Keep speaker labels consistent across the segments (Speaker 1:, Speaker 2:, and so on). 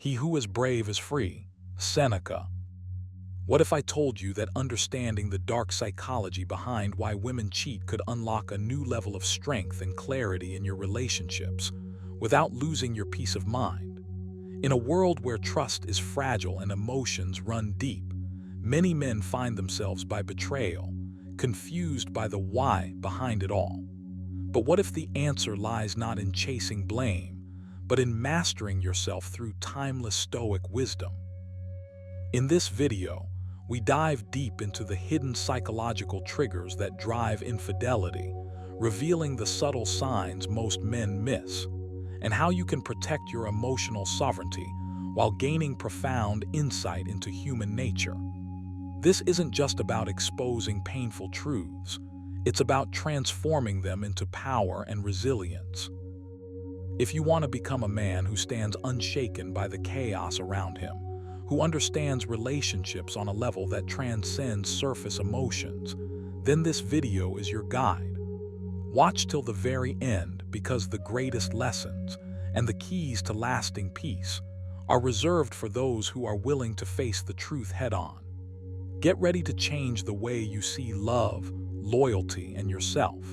Speaker 1: He who is brave is free. Seneca. What if I told you that understanding the dark psychology behind why women cheat could unlock a new level of strength and clarity in your relationships without losing your peace of mind? In a world where trust is fragile and emotions run deep, many men find themselves by betrayal, confused by the why behind it all. But what if the answer lies not in chasing blame, but in mastering yourself through timeless Stoic wisdom? In this video, we dive deep into the hidden psychological triggers that drive infidelity, revealing the subtle signs most men miss, and how you can protect your emotional sovereignty while gaining profound insight into human nature. This isn't just about exposing painful truths, it's about transforming them into power and resilience. If you want to become a man who stands unshaken by the chaos around him, who understands relationships on a level that transcends surface emotions, then this video is your guide. Watch till the very end, because the greatest lessons and the keys to lasting peace are reserved for those who are willing to face the truth head-on. Get ready to change the way you see love, loyalty, and yourself.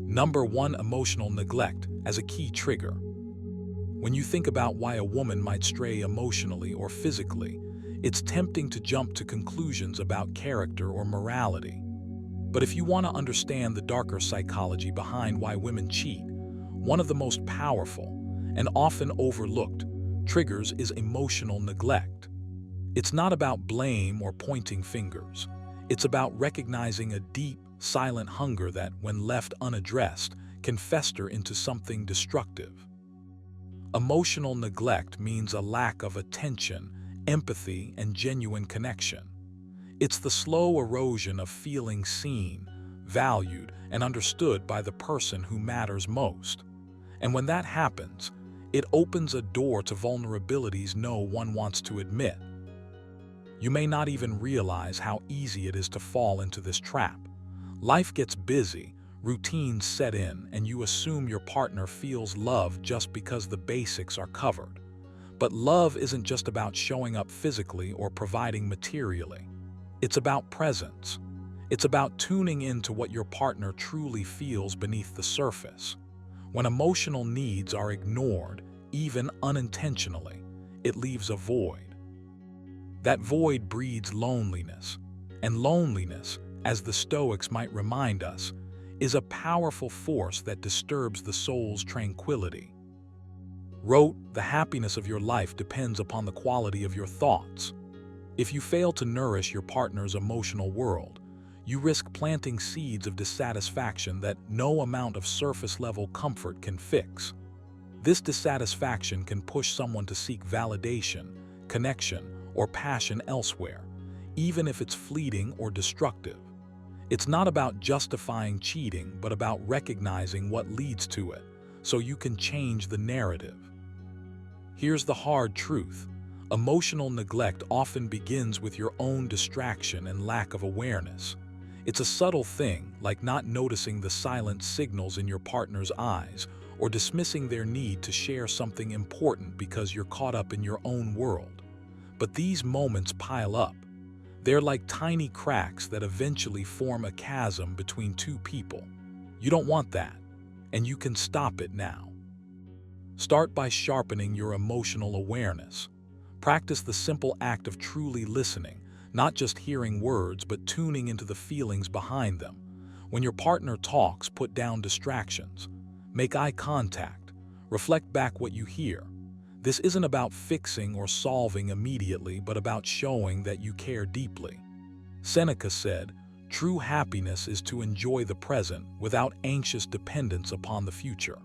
Speaker 1: Number 1. Emotional neglect as a key trigger. When you think about why a woman might stray emotionally or physically, it's tempting to jump to conclusions about character or morality. But if you want to understand the darker psychology behind why women cheat, one of the most powerful and often overlooked triggers is emotional neglect. It's not about blame or pointing fingers. It's about recognizing a deep, silent hunger that, when left unaddressed, can fester into something destructive. Emotional neglect means a lack of attention, empathy, and genuine connection. It's the slow erosion of feeling seen, valued, and understood by the person who matters most. And when that happens, it opens a door to vulnerabilities no one wants to admit. You may not even realize how easy it is to fall into this trap. Life gets busy, routines set in, and you assume your partner feels love just because the basics are covered. But love isn't just about showing up physically or providing materially. It's about presence. It's about tuning into what your partner truly feels beneath the surface. When emotional needs are ignored, even unintentionally, it leaves a void. That void breeds loneliness, and loneliness, as the Stoics might remind us, is a powerful force that disturbs the soul's tranquility. Wrote, "The happiness of your life depends upon the quality of your thoughts." If you fail to nourish your partner's emotional world, you risk planting seeds of dissatisfaction that no amount of surface-level comfort can fix. This dissatisfaction can push someone to seek validation, connection, or passion elsewhere, even if it's fleeting or destructive. It's not about justifying cheating, but about recognizing what leads to it, so you can change the narrative. Here's the hard truth. Emotional neglect often begins with your own distraction and lack of awareness. It's a subtle thing, like not noticing the silent signals in your partner's eyes or dismissing their need to share something important because you're caught up in your own world. But these moments pile up. They're like tiny cracks that eventually form a chasm between two people. You don't want that, and you can stop it now. Start by sharpening your emotional awareness. Practice the simple act of truly listening, not just hearing words, but tuning into the feelings behind them. When your partner talks, put down distractions. Make eye contact. Reflect back what you hear. This isn't about fixing or solving immediately, but about showing that you care deeply. Seneca said, "True happiness is to enjoy the present without anxious dependence upon the future."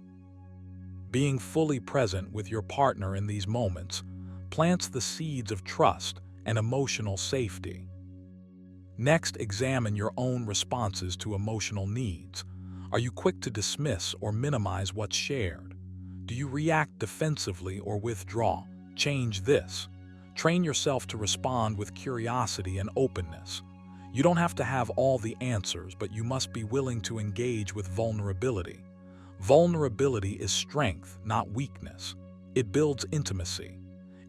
Speaker 1: Being fully present with your partner in these moments plants the seeds of trust and emotional safety. Next, examine your own responses to emotional needs. Are you quick to dismiss or minimize what's shared? Do you react defensively or withdraw? Change this. Train yourself to respond with curiosity and openness. You don't have to have all the answers, but you must be willing to engage with vulnerability. Vulnerability is strength, not weakness. It builds intimacy.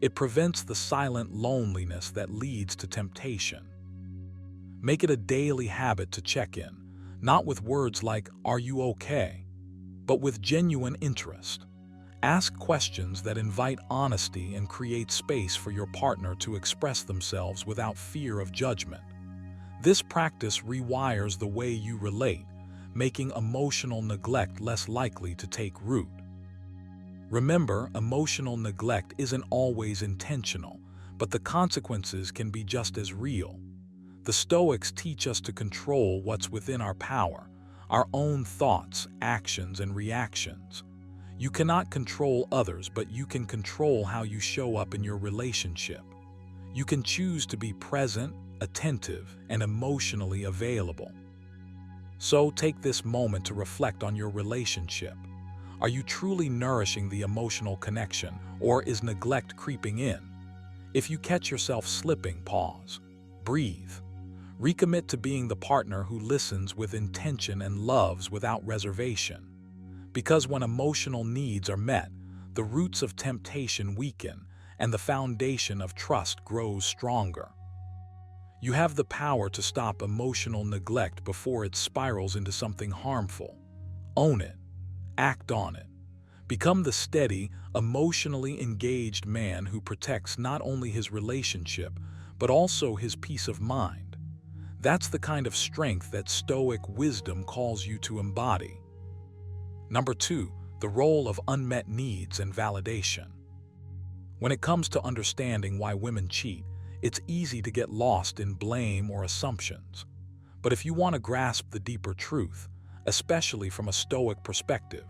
Speaker 1: It prevents the silent loneliness that leads to temptation. Make it a daily habit to check in, not with words like, "Are you okay?" but with genuine interest. Ask questions that invite honesty and create space for your partner to express themselves without fear of judgment. This practice rewires the way you relate, making emotional neglect less likely to take root. Remember, emotional neglect isn't always intentional, but the consequences can be just as real. The Stoics teach us to control what's within our power, our own thoughts, actions, and reactions. You cannot control others, but you can control how you show up in your relationship. You can choose to be present, attentive, and emotionally available. So take this moment to reflect on your relationship. Are you truly nourishing the emotional connection, or is neglect creeping in? If you catch yourself slipping, pause, breathe. Recommit to being the partner who listens with intention and loves without reservation. Because when emotional needs are met, the roots of temptation weaken and the foundation of trust grows stronger. You have the power to stop emotional neglect before it spirals into something harmful. Own it. Act on it. Become the steady, emotionally engaged man who protects not only his relationship, but also his peace of mind. That's the kind of strength that Stoic wisdom calls you to embody. Number 2, the role of unmet needs and validation. When it comes to understanding why women cheat, it's easy to get lost in blame or assumptions. But if you want to grasp the deeper truth, especially from a Stoic perspective,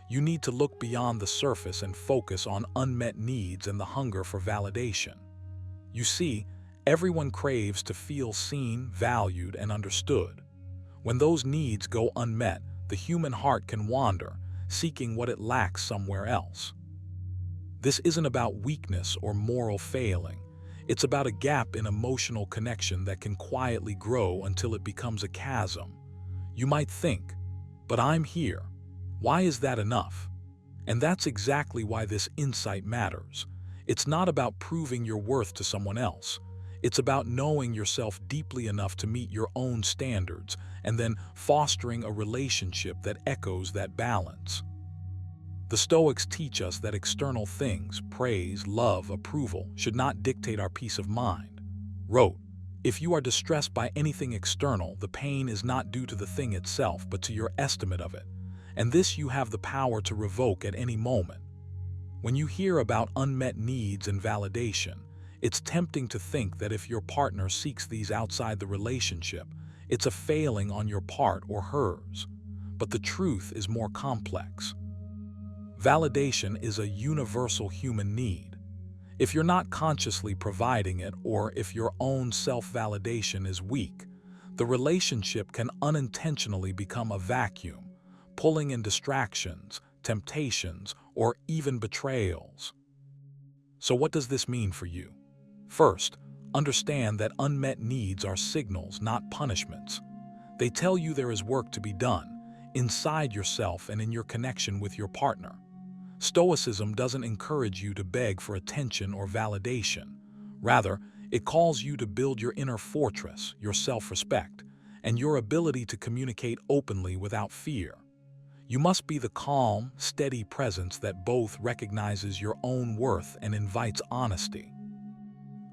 Speaker 1: you need to look beyond the surface and focus on unmet needs and the hunger for validation. You see, everyone craves to feel seen, valued, and understood. When those needs go unmet, the human heart can wander, seeking what it lacks somewhere else. This isn't about weakness or moral failing. It's about a gap in emotional connection that can quietly grow until it becomes a chasm. You might think, "But I'm here. Why is that enough?" And that's exactly why this insight matters. It's not about proving your worth to someone else. It's about knowing yourself deeply enough to meet your own standards and then fostering a relationship that echoes that balance. The Stoics teach us that external things, praise, love, approval, should not dictate our peace of mind. Wrote, "If you are distressed by anything external, the pain is not due to the thing itself, but to your estimate of it. And this you have the power to revoke at any moment." When you hear about unmet needs and validation, it's tempting to think that if your partner seeks these outside the relationship, it's a failing on your part or hers. But the truth is more complex. Validation is a universal human need. If you're not consciously providing it, or if your own self-validation is weak, the relationship can unintentionally become a vacuum, pulling in distractions, temptations, or even betrayals. So what does this mean for you? First, understand that unmet needs are signals, not punishments. They tell you there is work to be done, inside yourself and in your connection with your partner. Stoicism doesn't encourage you to beg for attention or validation. Rather, it calls you to build your inner fortress, your self-respect, and your ability to communicate openly without fear. You must be the calm, steady presence that both recognizes your own worth and invites honesty.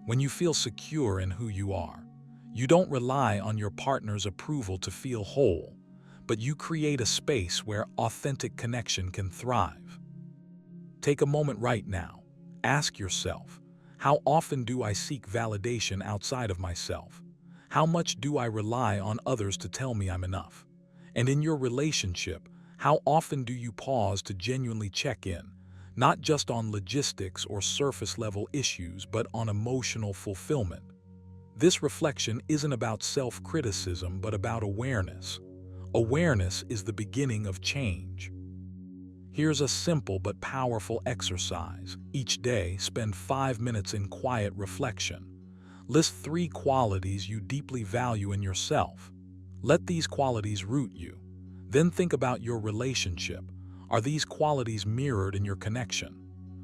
Speaker 1: When you feel secure in who you are, you don't rely on your partner's approval to feel whole, but you create a space where authentic connection can thrive. Take a moment right now. Ask yourself, how often do I seek validation outside of myself? How much do I rely on others to tell me I'm enough? And in your relationship, how often do you pause to genuinely check in, not just on logistics or surface-level issues, but on emotional fulfillment? This reflection isn't about self-criticism, but about awareness. Awareness is the beginning of change. Here's a simple but powerful exercise. Each day, spend 5 minutes in quiet reflection. List 3 qualities you deeply value in yourself. Let these qualities root you. Then think about your relationship. Are these qualities mirrored in your connection?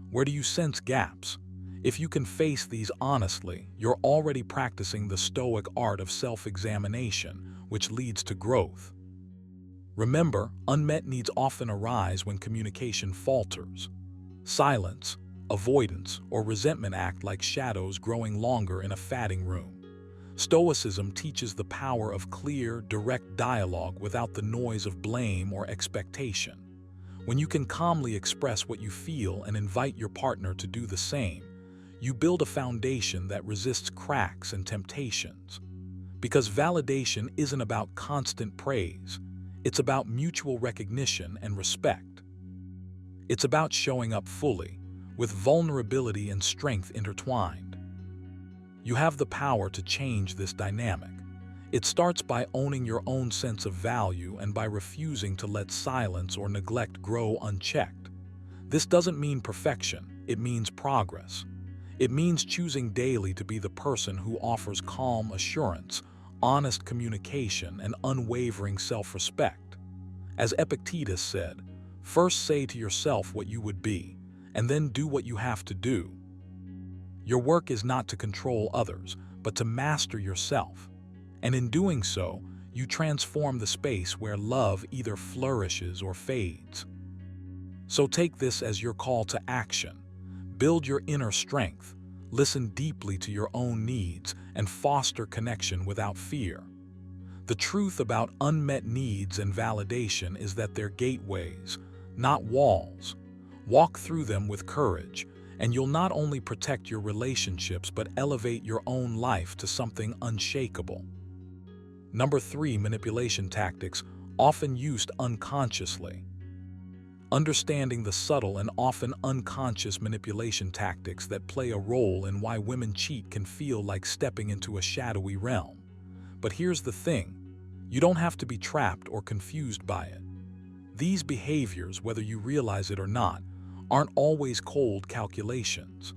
Speaker 1: Where do you sense gaps? If you can face these honestly, you're already practicing the Stoic art of self-examination, which leads to growth. Remember, unmet needs often arise when communication falters. Silence, avoidance, or resentment act like shadows growing longer in a fatting room. Stoicism teaches the power of clear, direct dialogue without the noise of blame or expectation. When you can calmly express what you feel and invite your partner to do the same, you build a foundation that resists cracks and temptations. Because validation isn't about constant praise, it's about mutual recognition and respect. It's about showing up fully, with vulnerability and strength intertwined. You have the power to change this dynamic. It starts by owning your own sense of value and by refusing to let silence or neglect grow unchecked. This doesn't mean perfection, it means progress. It means choosing daily to be the person who offers calm assurance, honest communication, and unwavering self-respect. As Epictetus said, first say to yourself what you would be, and then do what you have to do. Your work is not to control others, but to master yourself. And in doing so, you transform the space where love either flourishes or fades. So take this as your call to action. Build your inner strength, listen deeply to your own needs, and foster connection without fear. The truth about unmet needs and validation is that they're gateways, not walls. Walk through them with courage, and you'll not only protect your relationships but elevate your own life to something unshakable. Number 3, manipulation tactics, often used unconsciously. Understanding the subtle and often unconscious manipulation tactics that play a role in why women cheat can feel like stepping into a shadowy realm. But here's the thing, you don't have to be trapped or confused by it. These behaviors, whether you realize it or not, aren't always cold calculations.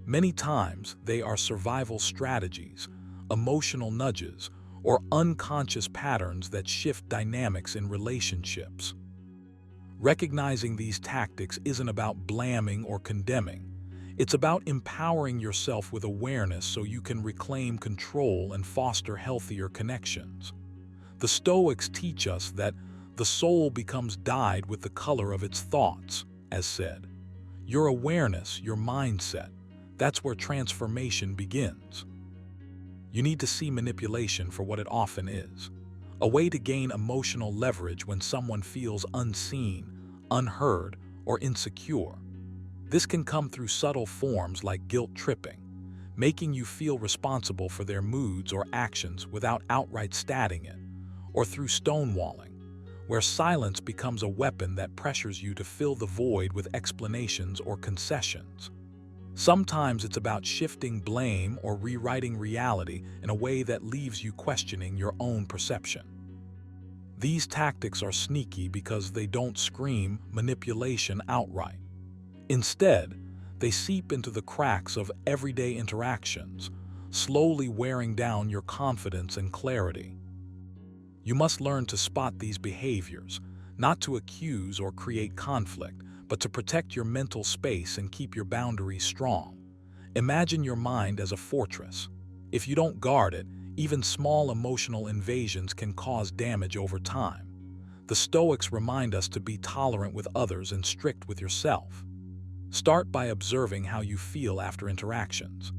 Speaker 1: Many times, they are survival strategies, emotional nudges, or unconscious patterns that shift dynamics in relationships. Recognizing these tactics isn't about blaming or condemning. It's about empowering yourself with awareness so you can reclaim control and foster healthier connections. The Stoics teach us that the soul becomes dyed with the color of its thoughts, as said. Your awareness, your mindset, that's where transformation begins. You need to see manipulation for what it often is, a way to gain emotional leverage when someone feels unseen, unheard, or insecure. This can come through subtle forms like guilt tripping, making you feel responsible for their moods or actions without outright stating it, or through stonewalling, where silence becomes a weapon that pressures you to fill the void with explanations or concessions. Sometimes it's about shifting blame or rewriting reality in a way that leaves you questioning your own perception. These tactics are sneaky because they don't scream manipulation outright. Instead, they seep into the cracks of everyday interactions, slowly wearing down your confidence and clarity. You must learn to spot these behaviors, not to accuse or create conflict, but to protect your mental space and keep your boundaries strong. Imagine your mind as a fortress. If you don't guard it, even small emotional invasions can cause damage over time. The Stoics remind us to be tolerant with others and strict with yourself. Start by observing how you feel after interactions.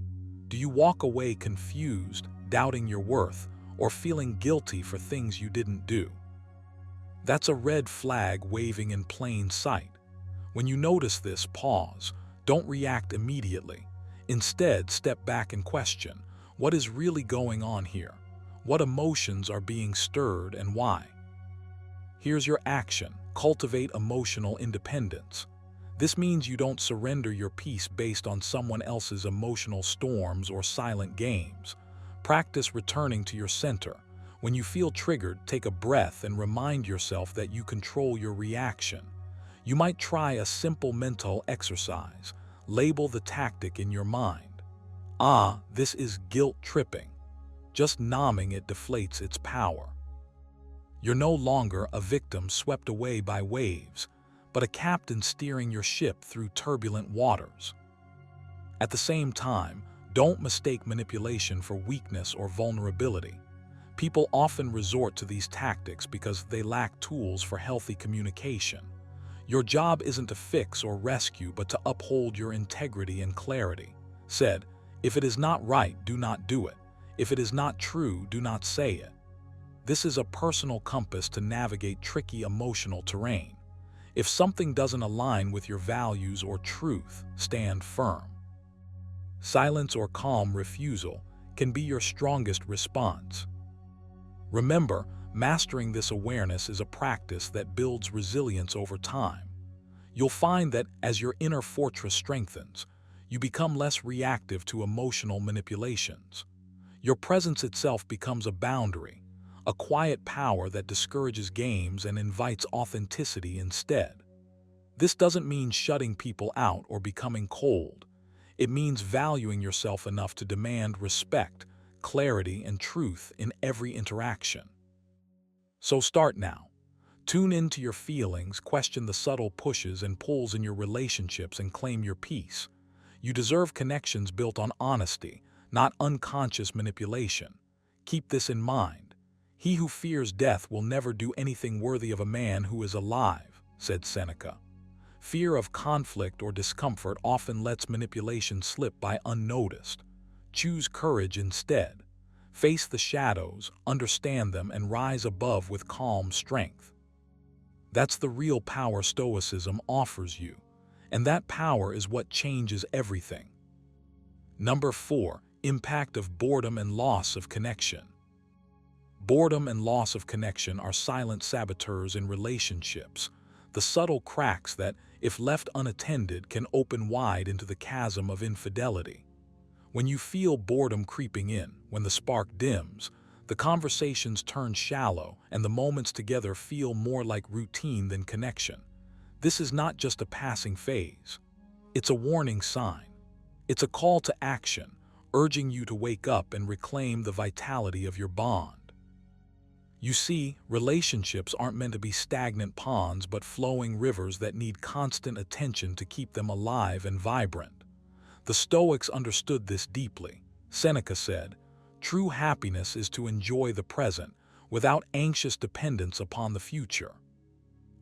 Speaker 1: Do you walk away confused, doubting your worth, or feeling guilty for things you didn't do? That's a red flag waving in plain sight. When you notice this, pause. Don't react immediately. Instead, step back and question, what is really going on here? What emotions are being stirred and why? Here's your action. Cultivate emotional independence. This means you don't surrender your peace based on someone else's emotional storms or silent games. Practice returning to your center. When you feel triggered, take a breath and remind yourself that you control your reaction. You might try a simple mental exercise. Label the tactic in your mind. This is guilt tripping. Just naming it deflates its power. You're no longer a victim swept away by waves, but a captain steering your ship through turbulent waters. At the same time, don't mistake manipulation for weakness or vulnerability. People often resort to these tactics because they lack tools for healthy communication. Your job isn't to fix or rescue, but to uphold your integrity and clarity. Said, if it is not right, do not do it. If it is not true, do not say it. This is a personal compass to navigate tricky emotional terrain. If something doesn't align with your values or truth, stand firm. Silence or calm refusal can be your strongest response. Remember, mastering this awareness is a practice that builds resilience over time. You'll find that as your inner fortress strengthens, you become less reactive to emotional manipulations. Your presence itself becomes a boundary, a quiet power that discourages games and invites authenticity instead. This doesn't mean shutting people out or becoming cold. It means valuing yourself enough to demand respect, clarity, and truth in every interaction. So start now. Tune into your feelings, question the subtle pushes and pulls in your relationships, and claim your peace. You deserve connections built on honesty, not unconscious manipulation. Keep this in mind. He who fears death will never do anything worthy of a man who is alive, said Seneca. Fear of conflict or discomfort often lets manipulation slip by unnoticed. Choose courage instead. Face the shadows, understand them, and rise above with calm strength. That's the real power Stoicism offers you, and that power is what changes everything. Number 4. Impact of boredom and loss of connection. Boredom and loss of connection are silent saboteurs in relationships, the subtle cracks that, if left unattended, can open wide into the chasm of infidelity. When you feel boredom creeping in, when the spark dims, the conversations turn shallow and the moments together feel more like routine than connection. This is not just a passing phase. It's a warning sign. It's a call to action, urging you to wake up and reclaim the vitality of your bond. You see, relationships aren't meant to be stagnant ponds but flowing rivers that need constant attention to keep them alive and vibrant. The Stoics understood this deeply. Seneca said, "True happiness is to enjoy the present without anxious dependence upon the future."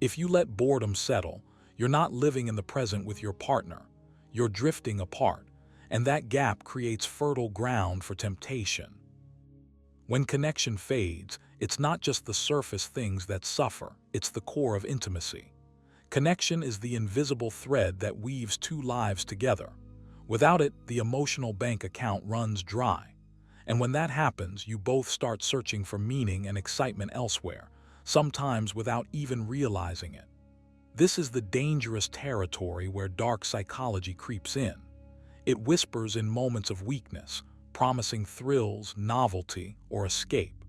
Speaker 1: If you let boredom settle, you're not living in the present with your partner. You're drifting apart, and that gap creates fertile ground for temptation. When connection fades, it's not just the surface things that suffer, it's the core of intimacy. Connection is the invisible thread that weaves two lives together. Without it, the emotional bank account runs dry. And when that happens, you both start searching for meaning and excitement elsewhere, sometimes without even realizing it. This is the dangerous territory where dark psychology creeps in. It whispers in moments of weakness, promising thrills, novelty, or escape.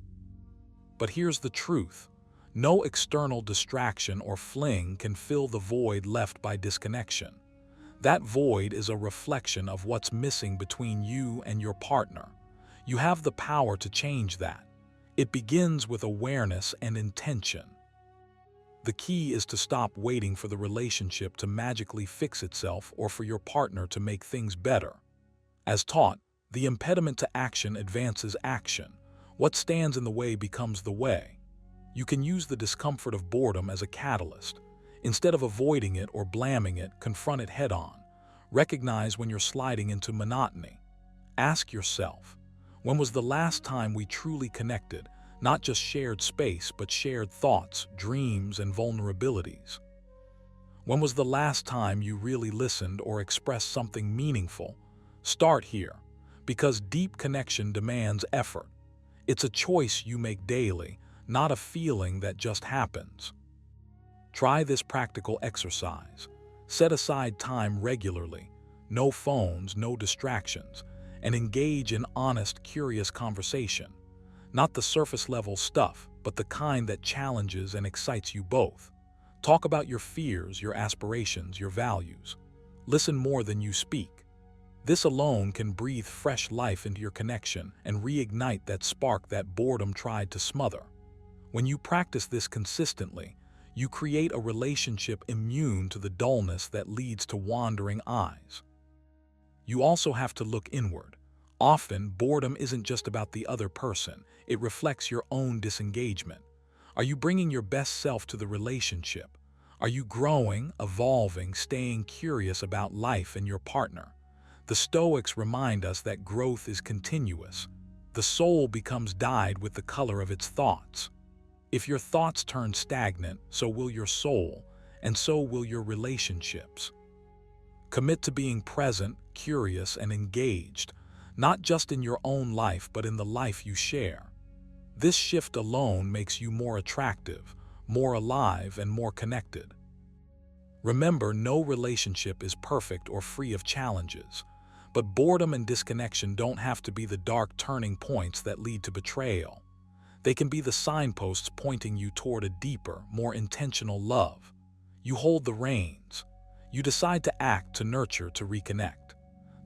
Speaker 1: But here's the truth. No external distraction or fling can fill the void left by disconnection. That void is a reflection of what's missing between you and your partner. You have the power to change that. It begins with awareness and intention. The key is to stop waiting for the relationship to magically fix itself or for your partner to make things better. As taught, the impediment to action advances action. What stands in the way becomes the way. You can use the discomfort of boredom as a catalyst. Instead of avoiding it or blaming it, confront it head-on. Recognize when you're sliding into monotony. Ask yourself, when was the last time we truly connected, not just shared space, but shared thoughts, dreams, and vulnerabilities? When was the last time you really listened or expressed something meaningful? Start here, because deep connection demands effort. It's a choice you make daily, not a feeling that just happens. Try this practical exercise. Set aside time regularly, no phones, no distractions, and engage in honest, curious conversation. Not the surface-level stuff, but the kind that challenges and excites you both. Talk about your fears, your aspirations, your values. Listen more than you speak. This alone can breathe fresh life into your connection and reignite that spark that boredom tried to smother. When you practice this consistently, you create a relationship immune to the dullness that leads to wandering eyes. You also have to look inward. Often, boredom isn't just about the other person, it reflects your own disengagement. Are you bringing your best self to the relationship? Are you growing, evolving, staying curious about life and your partner? The Stoics remind us that growth is continuous. The soul becomes dyed with the color of its thoughts. If your thoughts turn stagnant, so will your soul, and so will your relationships. Commit to being present, curious, and engaged, not just in your own life but in the life you share. This shift alone makes you more attractive, more alive, and more connected. Remember, no relationship is perfect or free of challenges, but boredom and disconnection don't have to be the dark turning points that lead to betrayal. They can be the signposts pointing you toward a deeper, more intentional love. You hold the reins. You decide to act, to nurture, to reconnect.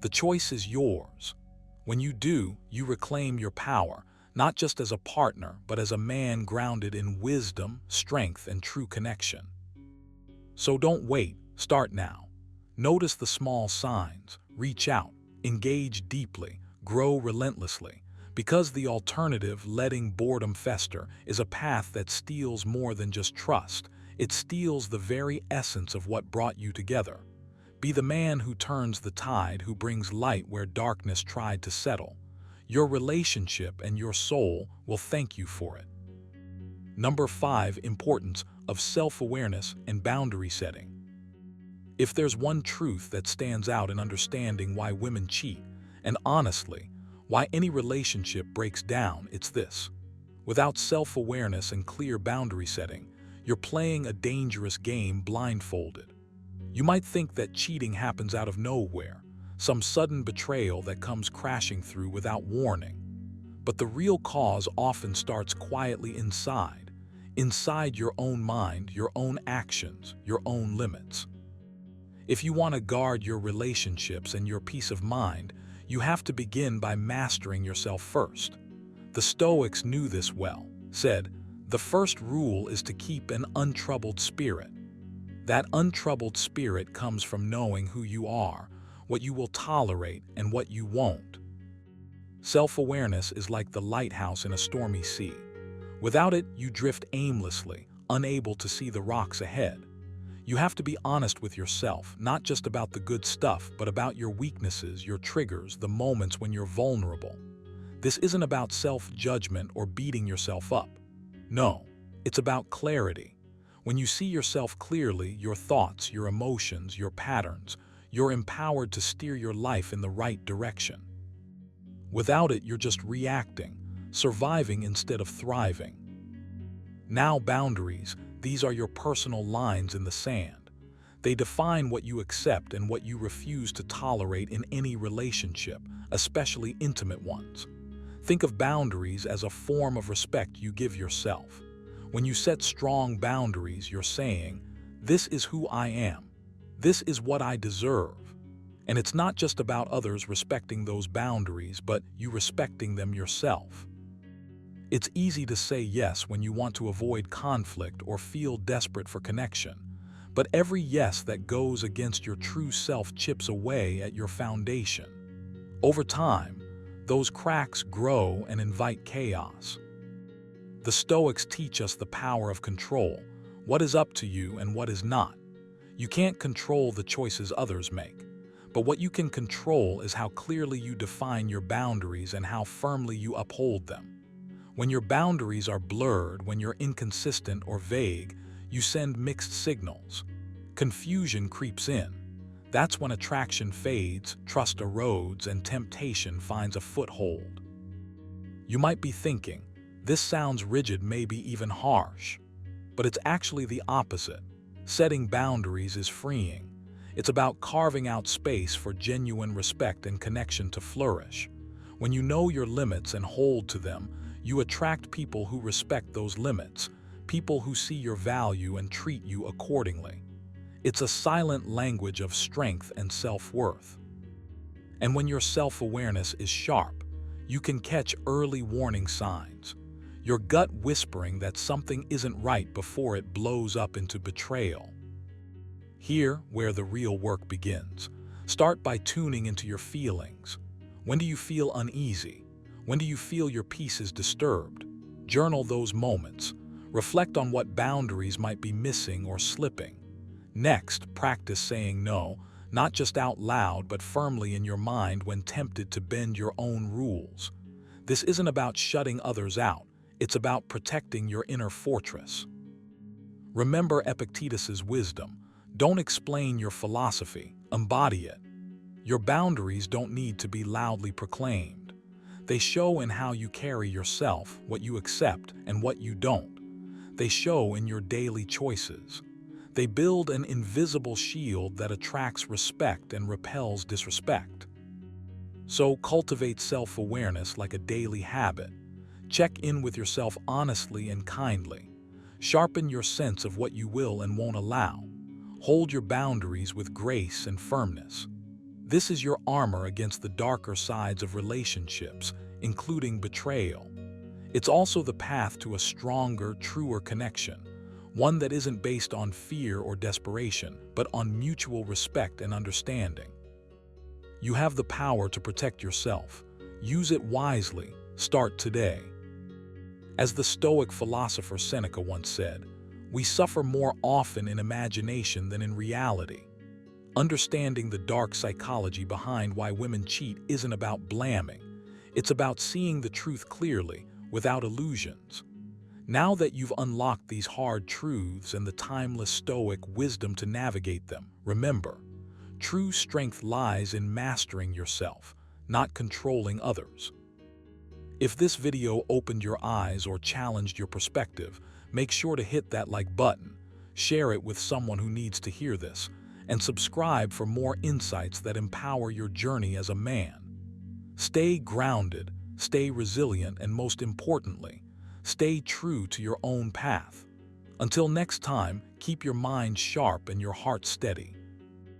Speaker 1: The choice is yours. When you do, you reclaim your power, not just as a partner, but as a man grounded in wisdom, strength, and true connection. So don't wait, start now. Notice the small signs, reach out, engage deeply, grow relentlessly, because the alternative, letting boredom fester, is a path that steals more than just trust. It steals the very essence of what brought you together. Be the man who turns the tide, who brings light where darkness tried to settle. Your relationship and your soul will thank you for it. Number 5, importance of self-awareness and boundary setting. If there's one truth that stands out in understanding why women cheat, and honestly, why any relationship breaks down, it's this. Without self-awareness and clear boundary setting, you're playing a dangerous game blindfolded. You might think that cheating happens out of nowhere, some sudden betrayal that comes crashing through without warning. But the real cause often starts quietly inside your own mind, your own actions, your own limits. If you want to guard your relationships and your peace of mind, you have to begin by mastering yourself first. The Stoics knew this well, said, "The first rule is to keep an untroubled spirit." That untroubled spirit comes from knowing who you are, what you will tolerate, and what you won't. Self-awareness is like the lighthouse in a stormy sea. Without it, you drift aimlessly, unable to see the rocks ahead. You have to be honest with yourself, not just about the good stuff, but about your weaknesses, your triggers, the moments when you're vulnerable. This isn't about self-judgment or beating yourself up. No, it's about clarity. When you see yourself clearly, your thoughts, your emotions, your patterns, you're empowered to steer your life in the right direction. Without it, you're just reacting, surviving instead of thriving. Now, boundaries, these are your personal lines in the sand. They define what you accept and what you refuse to tolerate in any relationship, especially intimate ones. Think of boundaries as a form of respect you give yourself. When you set strong boundaries, you're saying, "This is who I am. This is what I deserve." And it's not just about others respecting those boundaries, but you respecting them yourself. It's easy to say yes when you want to avoid conflict or feel desperate for connection, but every yes that goes against your true self chips away at your foundation. Over time, those cracks grow and invite chaos. The Stoics teach us the power of control, what is up to you and what is not. You can't control the choices others make, but what you can control is how clearly you define your boundaries and how firmly you uphold them. When your boundaries are blurred, when you're inconsistent or vague, you send mixed signals. Confusion creeps in. That's when attraction fades, trust erodes, and temptation finds a foothold. You might be thinking, this sounds rigid, maybe even harsh. But it's actually the opposite. Setting boundaries is freeing. It's about carving out space for genuine respect and connection to flourish. When you know your limits and hold to them, you attract people who respect those limits, people who see your value and treat you accordingly. It's a silent language of strength and self-worth. And when your self-awareness is sharp, you can catch early warning signs. Your gut whispering that something isn't right before it blows up into betrayal. Here, where the real work begins. Start by tuning into your feelings. When do you feel uneasy? When do you feel your peace is disturbed? Journal those moments. Reflect on what boundaries might be missing or slipping. Next, practice saying no, not just out loud but firmly in your mind when tempted to bend your own rules. This isn't about shutting others out, it's about protecting your inner fortress. Remember Epictetus's wisdom. Don't explain your philosophy, embody it. Your boundaries don't need to be loudly proclaimed. They show in how you carry yourself, what you accept and what you don't. They show in your daily choices. They build an invisible shield that attracts respect and repels disrespect. So cultivate self-awareness like a daily habit. Check in with yourself honestly and kindly. Sharpen your sense of what you will and won't allow. Hold your boundaries with grace and firmness. This is your armor against the darker sides of relationships, including betrayal. It's also the path to a stronger, truer connection, one that isn't based on fear or desperation, but on mutual respect and understanding. You have the power to protect yourself. Use it wisely. Start today. As the Stoic philosopher Seneca once said, "We suffer more often in imagination than in reality." Understanding the dark psychology behind why women cheat isn't about blaming. It's about seeing the truth clearly, without illusions. Now that you've unlocked these hard truths and the timeless Stoic wisdom to navigate them, remember, true strength lies in mastering yourself, not controlling others. If this video opened your eyes or challenged your perspective, make sure to hit that like button, share it with someone who needs to hear this, and subscribe for more insights that empower your journey as a man. Stay grounded, stay resilient, and most importantly, stay true to your own path. Until next time, keep your mind sharp and your heart steady.